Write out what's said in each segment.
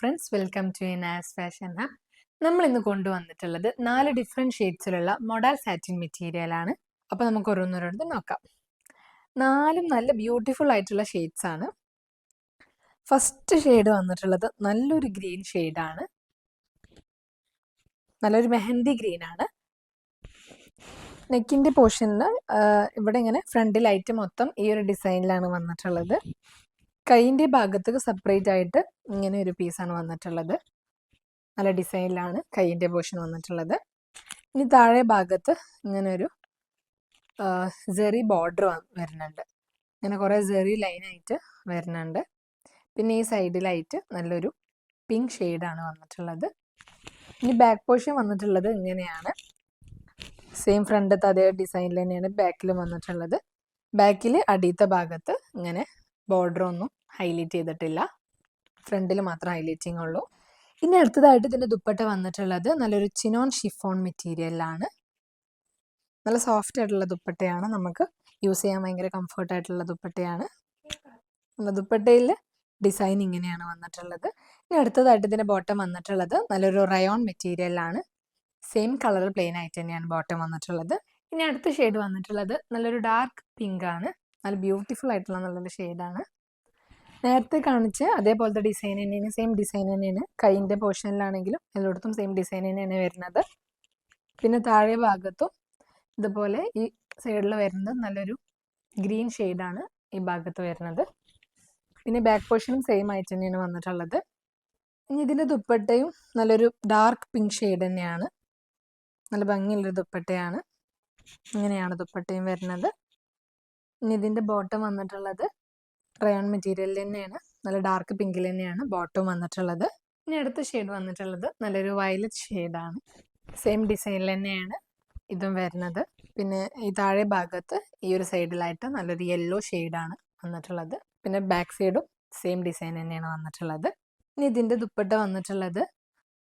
Friends, welcome to Inas fashion hub. നമ്മൾ ഇന്ന് കൊണ്ടുവന്നിട്ടുള്ളത് 4 ഡിഫറെൻറ്റ് ഷെയ്ഡ്സിലുള്ള മൊഡാൽ സാറ്റിൻ മെറ്റീരിയൽ ആണ്. അപ്പോൾ നമുക്ക് ഓരോന്നോരോന്ന് നോക്കാം. 4 നല്ല ബ്യൂട്ടിഫുൾ ആയിട്ടുള്ള ഷെയ്ഡ്സ് ആണ്. ഫസ്റ്റ് ഷെയ്ഡ് വന്നിട്ടുള്ളത് നല്ലൊരു ഗ്രീൻ ഷെയ്ഡാണ്. നല്ലൊരു മെഹന്തി ഗ്രീൻ ആണ്. നെക്കിൻ്റെ പോർഷനിൽ ഇവിടെ ഇങ്ങനെ ഫ്രണ്ടിലായിട്ട് മൊത്തം ഈ ഒരു ഡിസൈനിലാണ് വന്നിട്ടുള്ളത്. കൈയിൻ്റെ ഭാഗത്തേക്ക് സെപ്പറേറ്റ് ആയിട്ട് ഇങ്ങനെ ഒരു പീസാണ് വന്നിട്ടുള്ളത്. നല്ല ഡിസൈനിലാണ് കൈയിൻ്റെ പോർഷൻ വന്നിട്ടുള്ളത്. ഇനി താഴെ ഭാഗത്ത് ഇങ്ങനെ ഒരു സെറി ബോർഡർ വരുന്നുണ്ട്. ഇങ്ങനെ കുറേ സെറി ലൈനായിട്ട് വരുന്നുണ്ട്. പിന്നെ ഈ സൈഡിലായിട്ട് നല്ലൊരു പിങ്ക് ഷെയ്ഡാണ് വന്നിട്ടുള്ളത്. ഇനി ബാക്ക് പോർഷൻ വന്നിട്ടുള്ളത് ഇങ്ങനെയാണ്. സെയിം ഫ്രണ്ടത്തെ അതേ ഡിസൈനിൽ തന്നെയാണ് ബാക്കിലും വന്നിട്ടുള്ളത്. ബാക്കിൽ അടിയത്തെ ഭാഗത്ത് ഇങ്ങനെ ബോർഡർ ഒന്നും ഹൈലൈറ്റ് ചെയ്തിട്ടില്ല, ഫ്രണ്ടിൽ മാത്രം ഹൈലൈറ്റിംഗ് ഉള്ളൂ. ഇനി അടുത്തതായിട്ട് ഇതിൻ്റെ ദുപ്പട്ട വന്നിട്ടുള്ളത് നല്ലൊരു ചിനോൺ ഷിഫോൺ മെറ്റീരിയലാണ്. നല്ല സോഫ്റ്റ് ആയിട്ടുള്ള ദുപ്പട്ടയാണ്, നമുക്ക് യൂസ് ചെയ്യാൻ ഭയങ്കര കംഫർട്ടായിട്ടുള്ള ദുപ്പട്ടയാണ്. ദുപ്പട്ടയിൽ ഡിസൈൻ ഇങ്ങനെയാണ് വന്നിട്ടുള്ളത്. ഇനി അടുത്തതായിട്ട് ഇതിൻ്റെ ബോട്ടം വന്നിട്ടുള്ളത് നല്ലൊരു റയോൺ മെറ്റീരിയലാണ്. സെയിം കളർ പ്ലെയിൻ ആയിട്ട് തന്നെയാണ് ബോട്ടം വന്നിട്ടുള്ളത്. ഇനി അടുത്ത ഷെയ്ഡ് വന്നിട്ടുള്ളത് നല്ലൊരു ഡാർക്ക് പിങ്ക് ആണ്. നല്ല ബ്യൂട്ടിഫുൾ ആയിട്ടുള്ള നല്ലൊരു ഷെയ്ഡാണ്. നേരത്തെ കാണിച്ച് അതേപോലത്തെ ഡിസൈൻ തന്നെയാണ്, സെയിം ഡിസൈൻ തന്നെയാണ്. കൈയിൻ്റെ പോർഷനിലാണെങ്കിലും എല്ലായിടത്തും സെയിം ഡിസൈൻ തന്നെയാണ് വരുന്നത്. പിന്നെ താഴെ ഭാഗത്തും ഇതുപോലെ ഈ സൈഡിൽ വരുന്നത് നല്ലൊരു ഗ്രീൻ ഷെയ്ഡാണ് ഈ ഭാഗത്ത് വരുന്നത്. പിന്നെ ബാക്ക് പോർഷനും സെയിം ആയിട്ട് തന്നെയാണ് വന്നിട്ടുള്ളത്. ഇനി ഇതിൻ്റെ ദുപ്പട്ടയും നല്ലൊരു ഡാർക്ക് പിങ്ക് ഷെയ്ഡ് തന്നെയാണ്. നല്ല ഭംഗിയുള്ളൊരു ദുപ്പട്ടയാണ്. ഇങ്ങനെയാണ് ദുപ്പട്ടയും വരുന്നത്. ഇനി ഇതിൻ്റെ ബോട്ടം വന്നിട്ടുള്ളത് റയോൺ മെറ്റീരിയൽ തന്നെയാണ്. നല്ല ഡാർക്ക് പിങ്കിൽ തന്നെയാണ് ബോട്ടം വന്നിട്ടുള്ളത്. ഇനി അടുത്ത ഷെയ്ഡ് വന്നിട്ടുള്ളത് നല്ലൊരു വയലറ്റ് ഷെയ്ഡാണ്. സെയിം ഡിസൈനിൽ തന്നെയാണ് ഇതും വരുന്നത്. പിന്നെ ഈ താഴെ ഭാഗത്ത് ഈ ഒരു സൈഡിലായിട്ട് നല്ലൊരു യെല്ലോ ഷെയ്ഡാണ് വന്നിട്ടുള്ളത്. പിന്നെ ബാക്ക് സൈഡും സെയിം ഡിസൈൻ തന്നെയാണ് വന്നിട്ടുള്ളത്. ഇനി ഇതിൻ്റെ ദുപ്പട്ട വന്നിട്ടുള്ളത്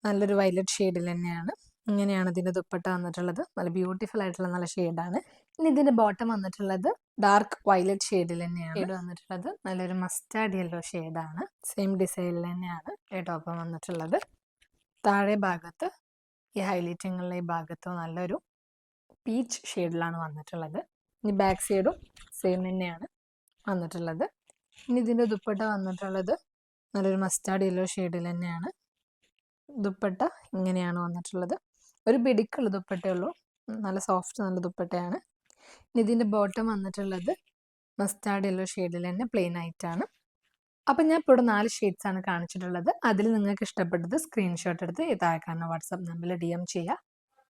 നല്ലൊരു വയലറ്റ് ഷെയ്ഡിൽ തന്നെയാണ്. ഇങ്ങനെയാണ് ഇതിൻ്റെ ദുപ്പട്ട വന്നിട്ടുള്ളത്. നല്ല ബ്യൂട്ടിഫുൾ ആയിട്ടുള്ള നല്ല ഷെയ്ഡാണ്. ഇനി ഇതിൻ്റെ ബോട്ടം വന്നിട്ടുള്ളത് ഡാർക്ക് വയലറ്റ് ഷെയ്ഡിൽ തന്നെയാണ്. ഷെയ്ഡ് വന്നിട്ടുള്ളത് നല്ലൊരു മസ്റ്റാർഡ് യെല്ലോ ഷെയ്ഡാണ്. സെയിം ഡിസൈനിൽ തന്നെയാണ് ഈ ടോപ്പ് വന്നിട്ടുള്ളത്. താഴെ ഭാഗത്ത് ഈ ഹൈലൈറ്റിങ്ങുള്ള ഈ ഭാഗത്ത് നല്ലൊരു പീച്ച് ഷെയ്ഡിലാണ് വന്നിട്ടുള്ളത്. ഇനി ബാക്ക് സൈഡും സെയിം തന്നെയാണ് വന്നിട്ടുള്ളത്. ഇനി ഇതിൻ്റെ ദുപ്പട്ട വന്നിട്ടുള്ളത് നല്ലൊരു മസ്റ്റാർഡ് യെല്ലോ ഷെയ്ഡിൽ തന്നെയാണ്. ദുപ്പട്ട ഇങ്ങനെയാണ് വന്നിട്ടുള്ളത്. ഒരു പിടിക്കുള്ള ദുപ്പട്ടേ ഉള്ളൂ, നല്ല സോഫ്റ്റ് നല്ല ദുപ്പട്ടയാണ്. ഇനി ഇതിൻ്റെ ബോട്ടം വന്നിട്ടുള്ളത് മസ്റ്റാർഡ് യെല്ലോ ഷെയ്ഡിൽ തന്നെ പ്ലെയിൻ ആയിട്ടാണ്. അപ്പം ഞാൻ ഇപ്പോൾ ഇവിടെ 4 ഷെയ്ഡ്സാണ് കാണിച്ചിട്ടുള്ളത്. അതിൽ നിങ്ങൾക്ക് ഇഷ്ടപ്പെട്ടത് സ്ക്രീൻഷോട്ട് എടുത്ത് താഴെ കാണുന്ന വാട്സാപ്പ് നമ്പറിൽ DM ചെയ്യുക.